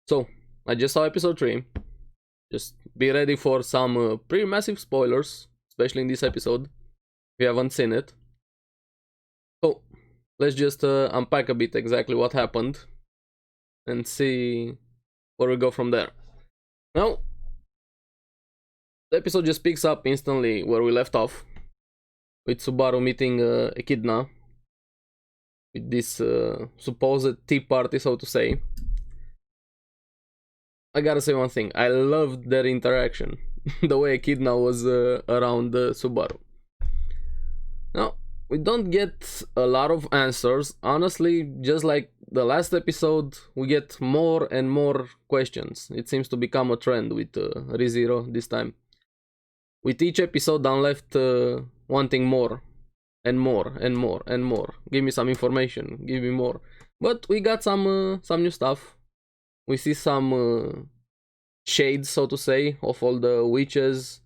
So, I just saw episode 3. Just be ready for some pretty massive spoilers, especially in this episode, if you haven't seen it. So, let's just unpack a bit exactly what happened and see where we go from there. Now, the episode just picks up instantly where we left off, with Subaru meeting Echidna, with this supposed tea party, so to say. I gotta say one thing, I loved their interaction, the way Echidna was around Subaru. Now, we don't get a lot of answers, honestly. Just like the last episode, we get more and more questions. It seems to become a trend with ReZero this time. With each episode, I'm left wanting more and more and more and more. Give me some information, give me more. But we got some new stuff. We see some shades, so to say, of all the witches.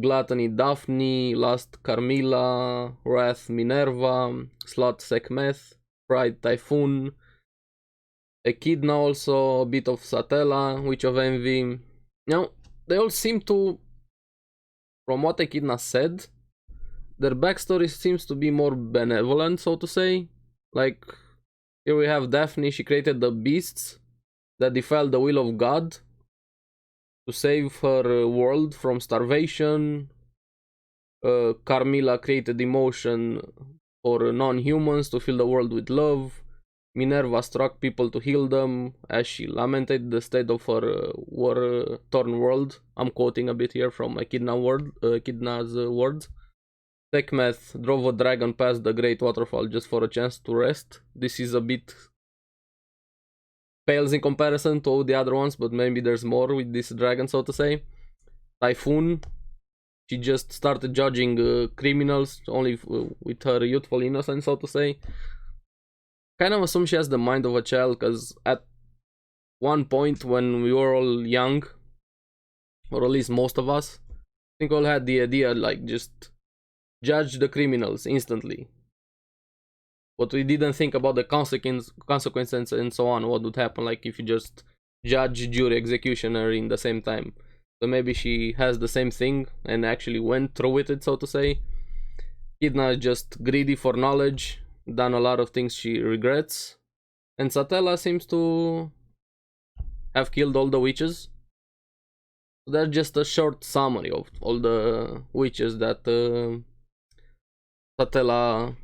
Gluttony Daphne, Lust Carmilla, Wrath Minerva, Slut Sekhmet, Pride Typhoon, Echidna also, a bit of Satella, Witch of Envy. Now, they all seem to, from what Echidna said, their backstory seems to be more benevolent, so to say. Like, here we have Daphne, she created the beasts that defiled the will of God to save her world from starvation. Carmilla created emotion for non-humans to fill the world with love. Minerva struck people to heal them as she lamented the state of her war-torn world. I'm quoting a bit here from Echidna's words. Sekhmet drove a dragon past the great waterfall just for a chance to rest. This is a bit pales in comparison to all the other ones, but maybe there's more with this dragon, so to say. Typhoon, she just started judging criminals only with her youthful innocence, so to say. Kind of assume she has the mind of a child, because at one point when we were all young, or at least most of us, I think all had the idea, like, just judge the criminals instantly. But we didn't think about the consequences and so on, what would happen, like, if you just judge, jury, executioner in the same time. So maybe she has the same thing and actually went through with it, so to say. Echidna is just greedy for knowledge, done a lot of things she regrets. And Satella seems to have killed all the witches. That's just a short summary of all the witches that Satella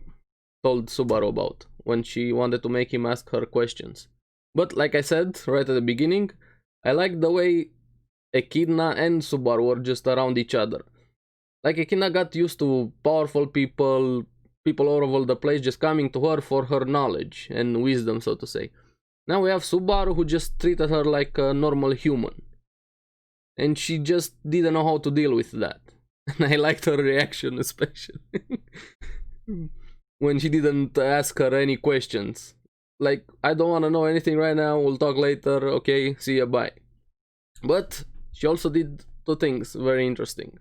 told Subaru about when she wanted to make him ask her questions. But like I said right at the beginning, I like the way Echidna and Subaru were just around each other. Like, Echidna got used to powerful people all over the place just coming to her for her knowledge and wisdom, so to say. Now we have Subaru, who just treated her like a normal human. And she just didn't know how to deal with that. And I liked her reaction especially. When she didn't ask her any questions. Like, I don't want to know anything right now, we'll talk later, okay, see ya, bye. But she also did two things very interesting.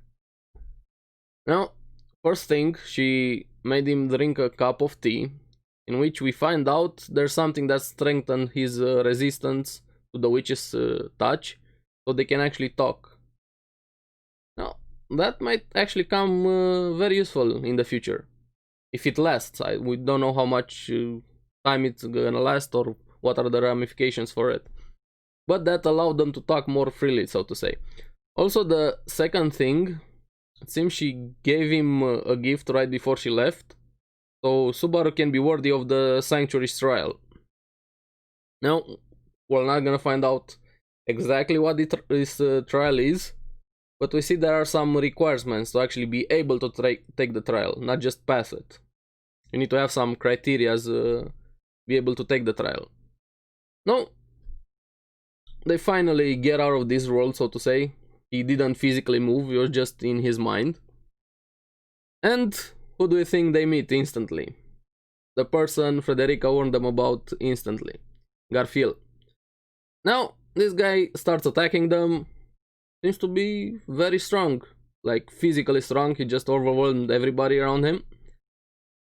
Now, first thing, she made him drink a cup of tea, in which we find out there's something that strengthened his resistance to the witch's touch, so they can actually talk. Now, that might actually come very useful in the future. If it lasts, we don't know how much time it's gonna last or what are the ramifications for it. But that allowed them to talk more freely, so to say. Also, the second thing, it seems she gave him a gift right before she left, so Subaru can be worthy of the Sanctuary's trial. Now, we're not gonna find out exactly what this trial is, but we see there are some requirements to actually be able to take the trial, not just pass it. You need to have some criteria to be able to take the trial. No, they finally get out of this world, so to say. He didn't physically move, he was just in his mind. And who do you think they meet instantly? The person Frederica warned them about instantly. Garfield. Now, this guy starts attacking them. Seems to be very strong, like physically strong. He just overwhelmed everybody around him.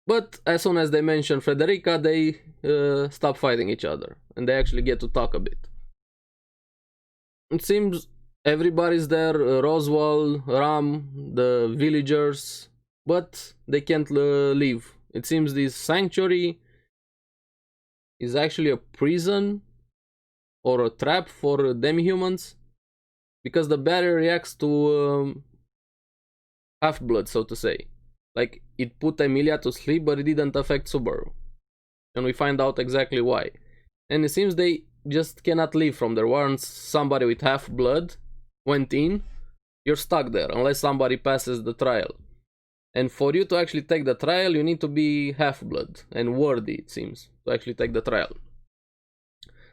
But as soon as they mention Frederica, they stop fighting each other and they actually get to talk a bit. it seems everybody's there, Roswell, Ram, the villagers, but they can't leave. It seems this sanctuary is actually a prison or a trap for demi-humans, because the barrier reacts to half-blood, so to say. Like, it put Emilia to sleep, but it didn't affect Subaru. And we find out exactly why. And it seems they just cannot leave from there. Once somebody with half-blood went in, you're stuck there, unless somebody passes the trial. And for you to actually take the trial, you need to be half-blood, and worthy, it seems, to actually take the trial.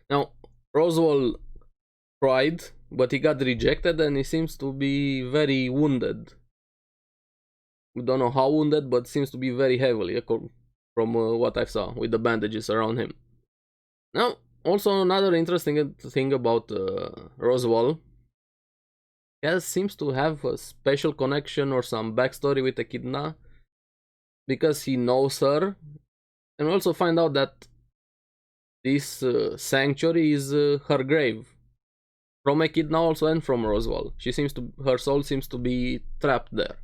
Now, Roswell tried, but he got rejected, and he seems to be very wounded. We don't know how wounded, but seems to be very heavily, from what I saw, with the bandages around him. Now, also another interesting thing about Roswell, he seems to have a special connection or some backstory with Echidna, because he knows her, and we also find out that this sanctuary is her grave, from Echidna also and from Roswell. Her soul seems to be trapped there.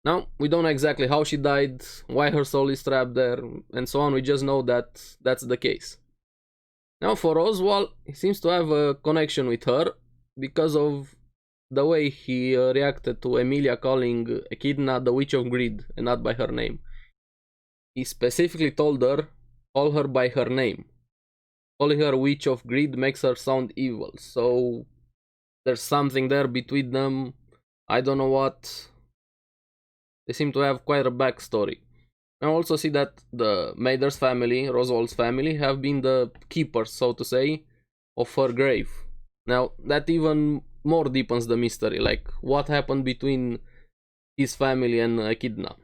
Now, we don't know exactly how she died, why her soul is trapped there, and so on. We just know that that's the case. Now, for Roswell, he seems to have a connection with her because of the way he reacted to Emilia calling Echidna the Witch of Greed and not by her name. He specifically told her, call her by her name. Calling her Witch of Greed makes her sound evil, so there's something there between them. I don't know what. They seem to have quite a backstory. I also see that the Mader's family, Roswell's family, have been the keepers, so to say, of her grave. Now, that even more deepens the mystery, like what happened between his family and Echidna.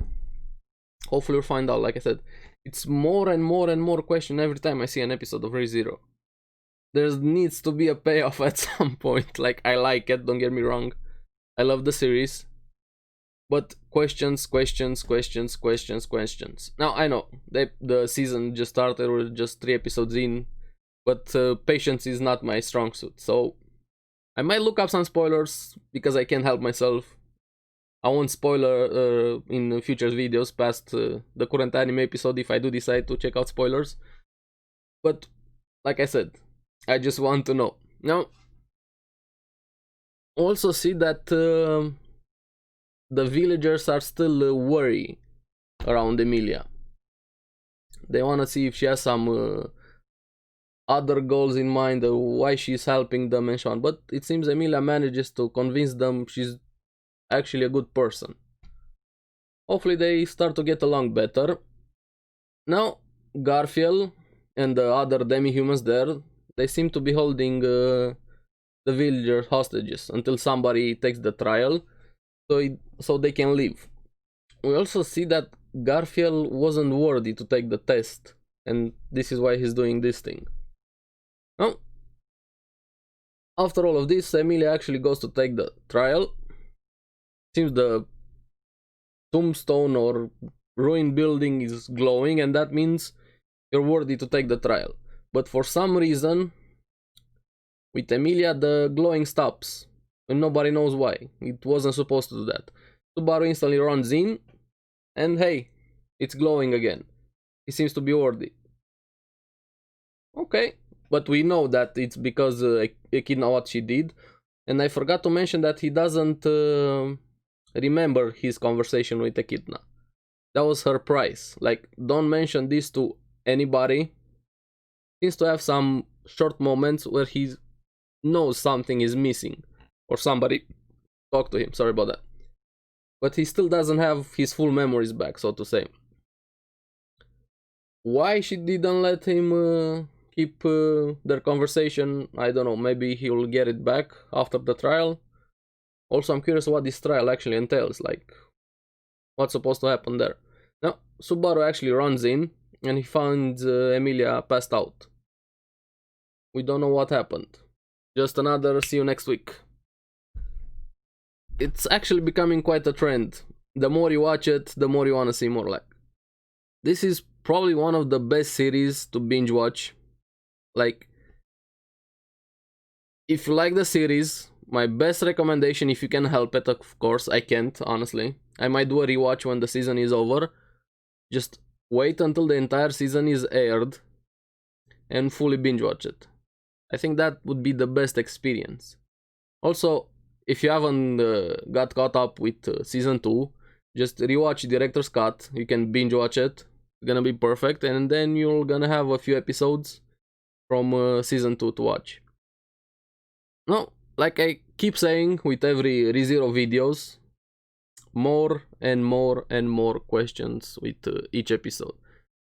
Hopefully we'll find out. Like I said, it's more and more and more question every time I see an episode of Re:Zero. There needs to be a payoff at some point. Like, I like it, don't get me wrong. I love the series. But questions. Now, I know, the season just started, we're just 3 episodes in, but patience is not my strong suit, so I might look up some spoilers, because I can't help myself. I won't spoiler in future videos past the current anime episode if I do decide to check out spoilers. But, like I said, I just want to know. Now, also see that the villagers are still worried around Emilia. They want to see if she has some other goals in mind, why she's helping them and so on. But it seems Emilia manages to convince them she's actually a good person. Hopefully they start to get along better. Now, Garfield and the other demi-humans there, they seem to be holding the villagers hostages until somebody takes the trial, so they can leave. We also see that Garfield wasn't worthy to take the test, and this is why he's doing this thing. Now, after all of this, Emilia actually goes to take the trial. Seems the tombstone or ruined building is glowing, and that means you're worthy to take the trial. But for some reason, with Emilia, the glowing stops, and nobody knows why. It wasn't supposed to do that. Subaru instantly runs in, and hey, it's glowing again. He seems to be worthy. Okay, but we know that it's because Echidna what she did, and I forgot to mention that he doesn't remember his conversation with Echidna. That was her price. Like, don't mention this to anybody. He seems to have some short moments where he knows something is missing, or somebody talk to him. Sorry about that. But he still doesn't have his full memories back, so to say. Why she didn't let him keep their conversation, I don't know. Maybe he will get it back after the trial. Also, I'm curious what this trial actually entails. Like, what's supposed to happen there? Now, Subaru actually runs in, and he finds Emilia passed out. We don't know what happened. Just another see you next week. It's actually becoming quite a trend. The more you watch it, the more you want to see more. Like, this is probably one of the best series to binge watch. Like, If you like the series, my best recommendation, if you can help it, of course, I can't, honestly. I might do a rewatch when the season is over. Just wait until the entire season is aired and fully binge watch it. I think that would be the best experience. Also, if you haven't got caught up with season 2, just rewatch Director's Cut. You can binge watch it. It's gonna be perfect, and then you're gonna have a few episodes from season 2 to watch. No, like I keep saying with every ReZero videos, more and more and more questions with each episode.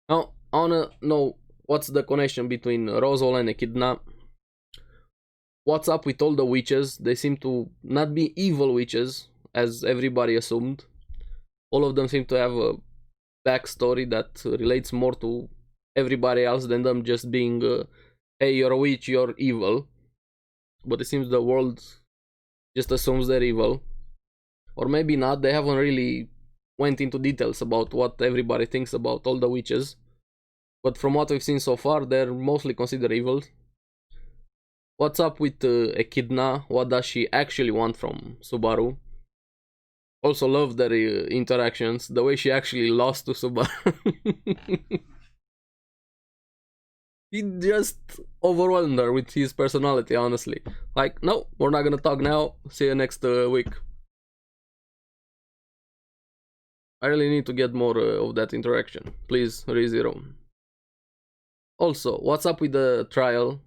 Now, I wanna know what's the connection between Roswell and Echidna. What's up with all the witches? They seem to not be evil witches, as everybody assumed. All of them seem to have a backstory that relates more to everybody else than them just being, hey, you're a witch, you're evil. But it seems the world just assumes they're evil. Or maybe not, they haven't really went into details about what everybody thinks about all the witches. But from what we've seen so far, they're mostly considered evil. What's up with Echidna? What does she actually want from Subaru? Also love their interactions, the way she actually lost to Subaru. He just overwhelmed her with his personality, honestly. Like, no, we're not gonna talk now, see you next week. I really need to get more of that interaction. Please, ReZero. Also, what's up with the trial?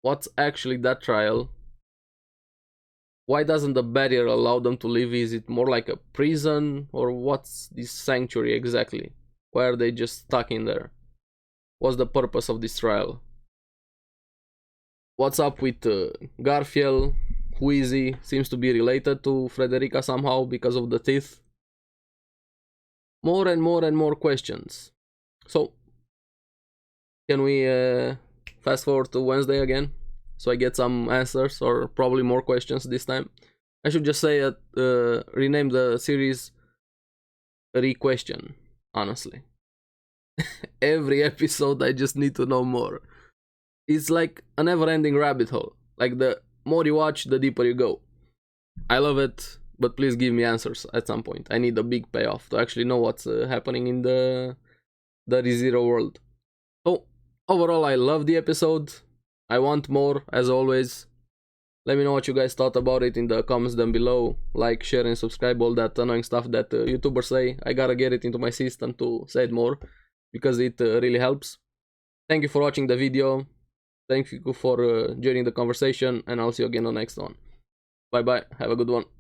What's actually that trial? Why doesn't the barrier allow them to live? Is it more like a prison? Or what's this sanctuary exactly? Why are they just stuck in there? What's the purpose of this trial? What's up with Garfield? Who is he? Seems to be related to Frederica somehow because of the teeth. More and more and more questions. So, can we fast forward to Wednesday again? So I get some answers, or probably more questions this time. I should just say rename the series Re-Question, honestly. Every episode I just need to know more. It's like a never-ending rabbit hole. Like the more you watch, the deeper you go. I love it, but please give me answers at some point. I need a big payoff to actually know what's happening in the ReZero world. So, overall, I love the episode. I want more, as always. Let me know what you guys thought about it in the comments down below. Like, share, and subscribe, all that annoying stuff that YouTubers say. I gotta get it into my system to say it more, because it really helps. Thank you for watching the video. Thank you for joining the conversation, and I'll see you again on the next one. Bye bye, have a good one.